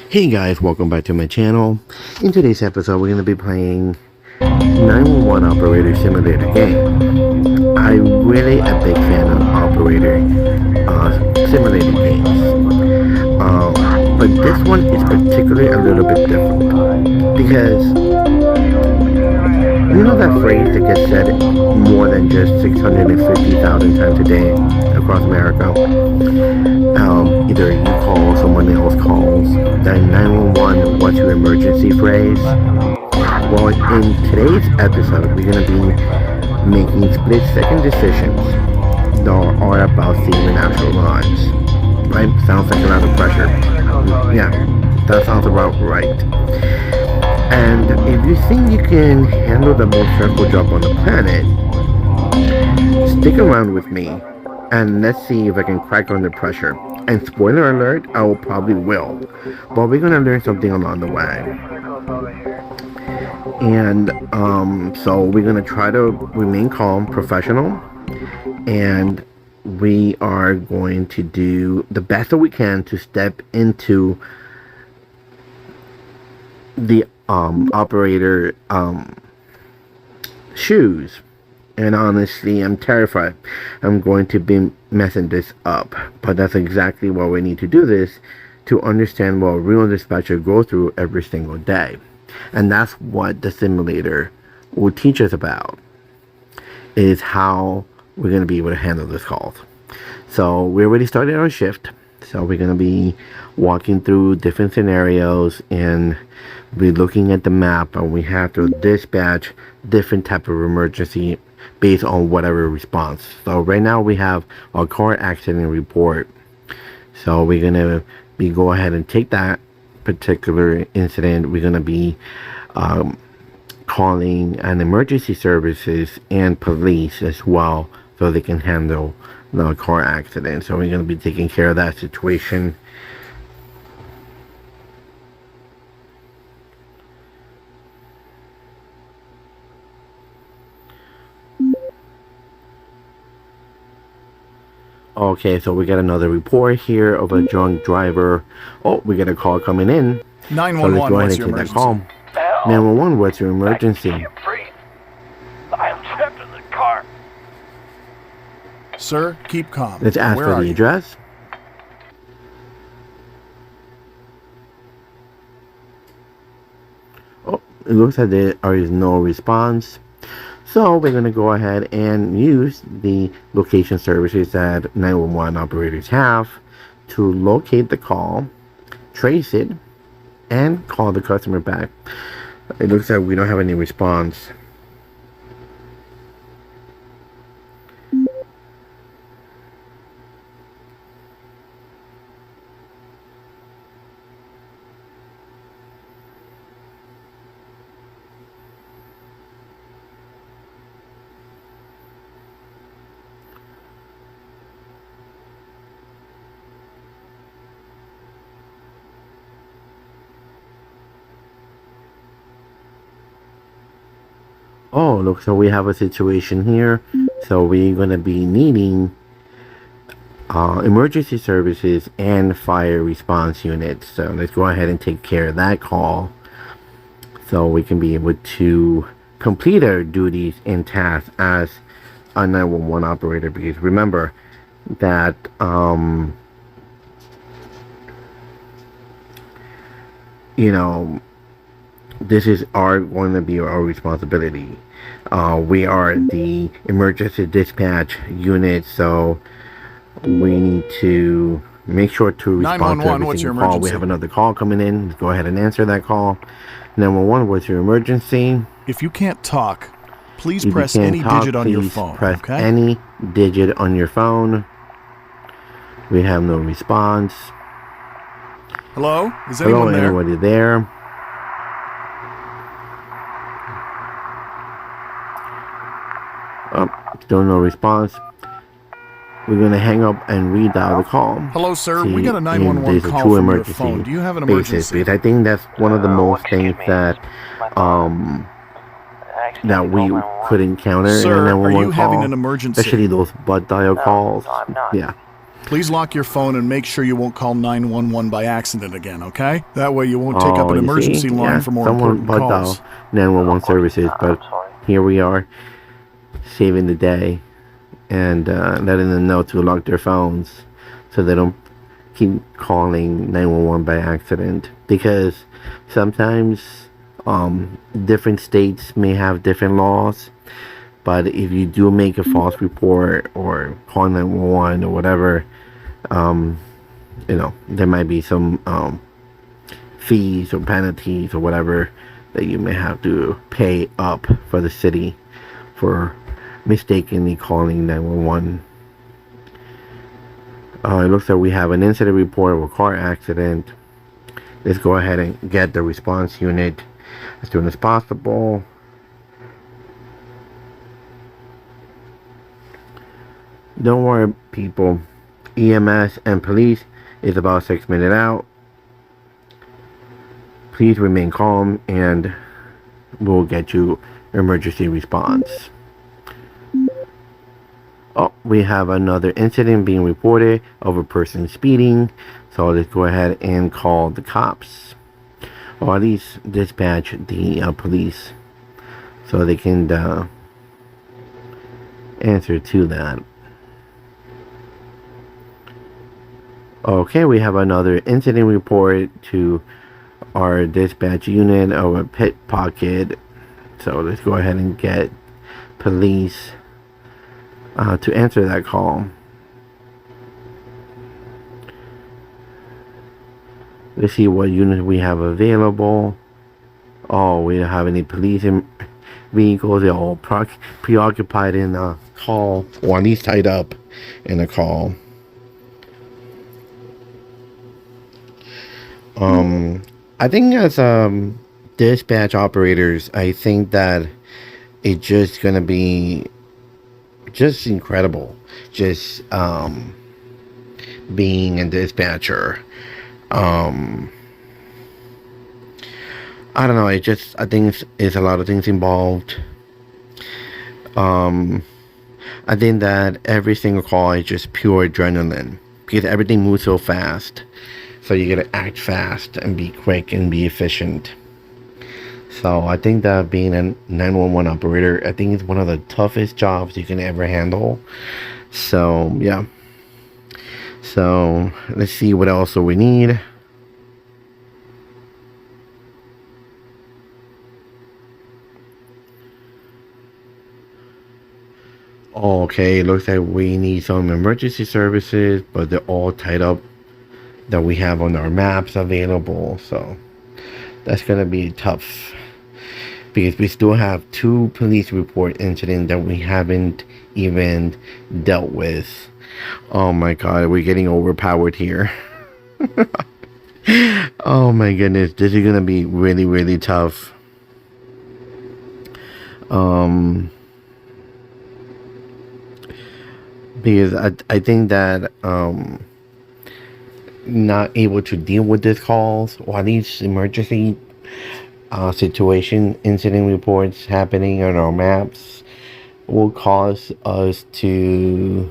Hey guys, welcome back to my channel. In today's episode, we're going to be playing 911 Operator Simulator game. I'm really a big fan of operator simulator games. But this one is particularly a little bit different because you know that phrase that gets said more than just 650,000 times a day across America? Either you call, someone else calls, then 911, what's your emergency phrase? Well, in today's episode, we're going to be making split-second decisions that are about saving actual lives. Right? Sounds like a lot of pressure. Yeah, that sounds about right. And if you think you can handle the most stressful job on the planet, stick around with me and let's see if I can crack under pressure. And spoiler alert, I probably will. But we're gonna learn something along the way. And so we're gonna try to remain calm, professional, and we are going to do the best that we can to step into the operator shoes. And honestly, I'm terrified I'm going to be messing this up. But that's exactly why we need to do this, to understand what a real dispatcher goes through every single day. And that's what the simulator will teach us about, is how we're going to be able to handle this calls. So we already started our shift. So we're going to be walking through different scenarios and be looking at the map, and we have to dispatch different type of emergency based on whatever response. So right now we have a car accident report. So we're gonna go ahead and take that particular incident. We're gonna be calling an emergency services and police as well, so they can handle the car accident. So we're gonna be taking care of that situation. Okay, so we got another report here of a drunk driver. Oh, we got a call coming in. 911, so let's go ahead and take that call. 911, what's your emergency? I can't breathe. I am trapped in the car. Sir, keep calm. Let's ask for the address. Oh, it looks like there is no response. So we're going to go ahead and use the location services that 911 operators have to locate the call, trace it, and call the customer back. It looks like we don't have any response. Oh, look, so we have a situation here. So we're going to be needing emergency services and fire response units. So let's go ahead and take care of that call, so we can be able to complete our duties and tasks as a 911 operator. Because remember that you know, this is going to be our responsibility. We are the emergency dispatch unit, so we need to make sure to respond to every single call. We have another call coming in. Let's go ahead and answer that call. 911, what's your emergency? If you can't talk, please press any digit on your phone. Press any digit on your phone. We have no response. Hello? Is anyone there? Hello, anybody there? Still no response. We're going to hang up and redial the call. Hello, sir. We got a 911 call from your phone. Do you have an emergency? Because I think that's one of the most things that that we could encounter in a 911 call. Sir, are you having an emergency? Especially those butt dial calls. No, I'm not. Yeah. Please lock your phone and make sure you won't call 911 by accident again, okay? That way you won't take up an emergency line for more important calls. 911 services, but here we are, saving the day and letting them know to lock their phones so they don't keep calling 911 by accident. Because sometimes different states may have different laws, but if you do make a false report or call 911 or whatever, there might be some fees or penalties or whatever that you may have to pay up for the city for mistakenly calling 911. It looks like we have an incident report of a car accident. Let's go ahead and get the response unit as soon as possible. Don't worry, people. EMS and police is about 6 minutes out. Please remain calm and we'll get you emergency response. Oh, we have another incident being reported of a person speeding. So let's go ahead and call the cops. Or at least dispatch the police so they can answer to that. Okay, we have another incident report to our dispatch unit of a pickpocket. So let's go ahead and get police to answer that call. Let's see what units we have available. Oh, we don't have any police vehicles. They're all preoccupied in a call, or at least tied up in a call. I think as dispatch operators, I think that it's just gonna be just incredible, just being a dispatcher. I don't know. I think it's a lot of things involved. I think that every single call is just pure adrenaline because everything moves so fast. So you gotta act fast and be quick and be efficient. So I think that being a 911 operator, I think it's one of the toughest jobs you can ever handle. So yeah. So let's see what else we need. Okay, looks like we need some emergency services, but they're all tied up that we have on our maps available. So that's gonna be tough because we still have 2 police report incidents that we haven't even dealt with. Oh my god, we're getting overpowered here. Oh my goodness, this is gonna be really, really tough. Because I think that not able to deal with these calls, or at least emergency situation incident reports happening on our maps, will cause us to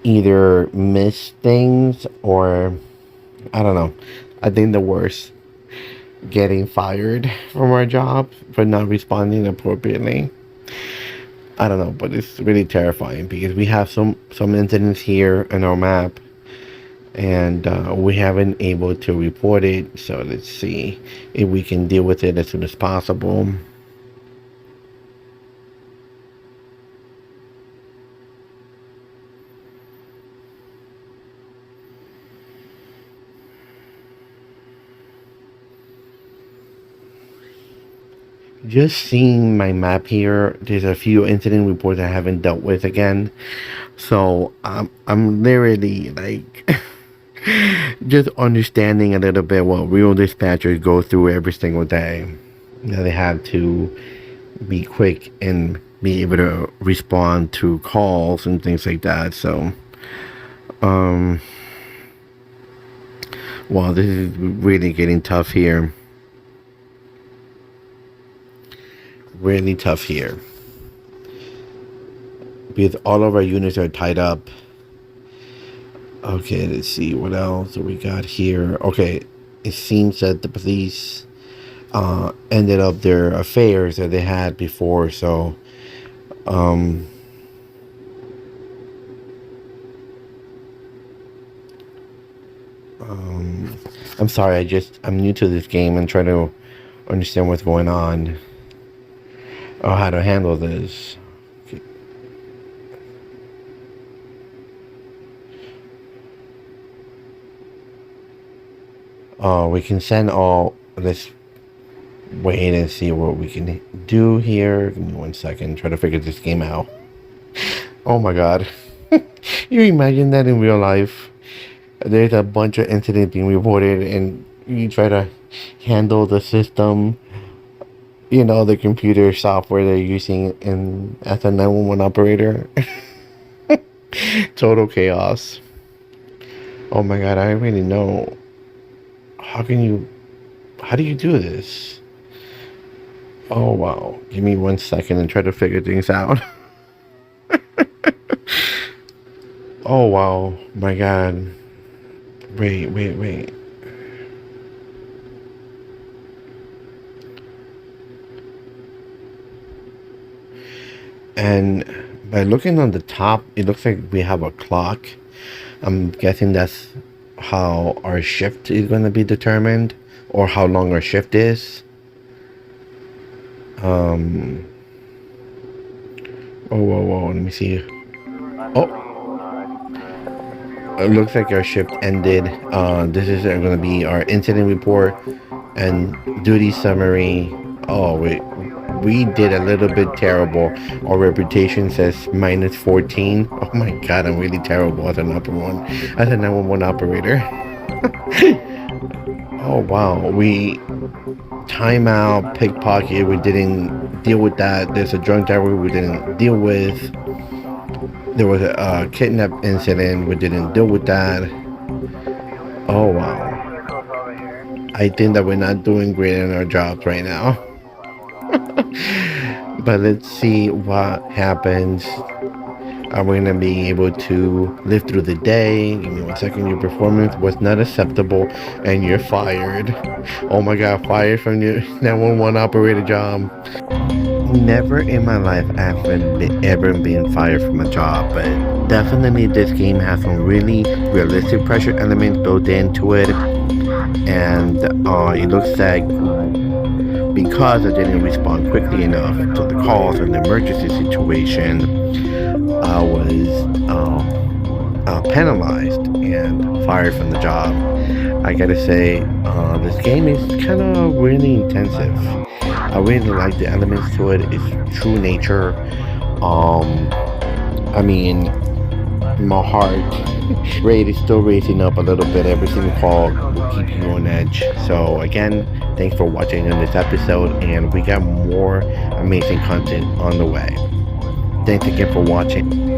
either miss things or I don't know. I think the worst, getting fired from our job for not responding appropriately. I don't know, but it's really terrifying because we have some incidents here on our map and we haven't able to report it. So let's see if we can deal with it as soon as possible. Just seeing my map here, there's a few incident reports I haven't dealt with again. So I'm literally like just understanding a little bit what real dispatchers go through every single day. You know, they have to be quick and be able to respond to calls and things like that. So well, this is really getting tough here. Really tough here because all of our units are tied up Okay, let's see what else we got here. Okay, it seems that the police ended up their affairs that they had before, so um I'm sorry, I'm new to this game and trying to understand what's going on or how to handle this. Okay. We can send all this. Wait and see what we can do here. Give me 1 second. Try to figure this game out. Oh my god. You imagine that in real life? There's a bunch of incidents being reported and you try to handle the system, the computer software they're using as a 911 operator. Total chaos. Oh my god, I really know. How do you do this? Oh wow. Give me 1 second and try to figure things out. Oh wow. My god. Wait. And by looking on the top, it looks like we have a clock. I'm guessing that's how our shift is going to be determined, or how long our shift is. Oh, whoa, let me see. Oh, it looks like our shift ended. This is going to be our incident report and duty summary. Oh, wait. We did a little bit terrible. Our reputation says -14. Oh my god, I'm really terrible as a 911 operator. Oh wow, we timeout, pickpocket, we didn't deal with that. There's a drunk driver we didn't deal with. There was a kidnap incident, we didn't deal with that. Oh wow. I think that we're not doing great in our jobs right now. But let's see what happens. Are we gonna be able to live through the day? Give me 1 second. Your performance was not acceptable and you're fired. Oh my god, fired from your 911 operator job. Never in my life have ever been fired from a job, but definitely this game has some really realistic pressure elements built into it. And it looks like because I didn't respond quickly enough to the calls and the emergency situation, I was penalized and fired from the job. I gotta say, this game is kind of really intensive. I really like the elements to it. It's true nature. I mean, my heart rate is still raising up a little bit. Every single call will keep you on edge. So again, thanks for watching on this episode, and we got more amazing content on the way. Thanks again for watching.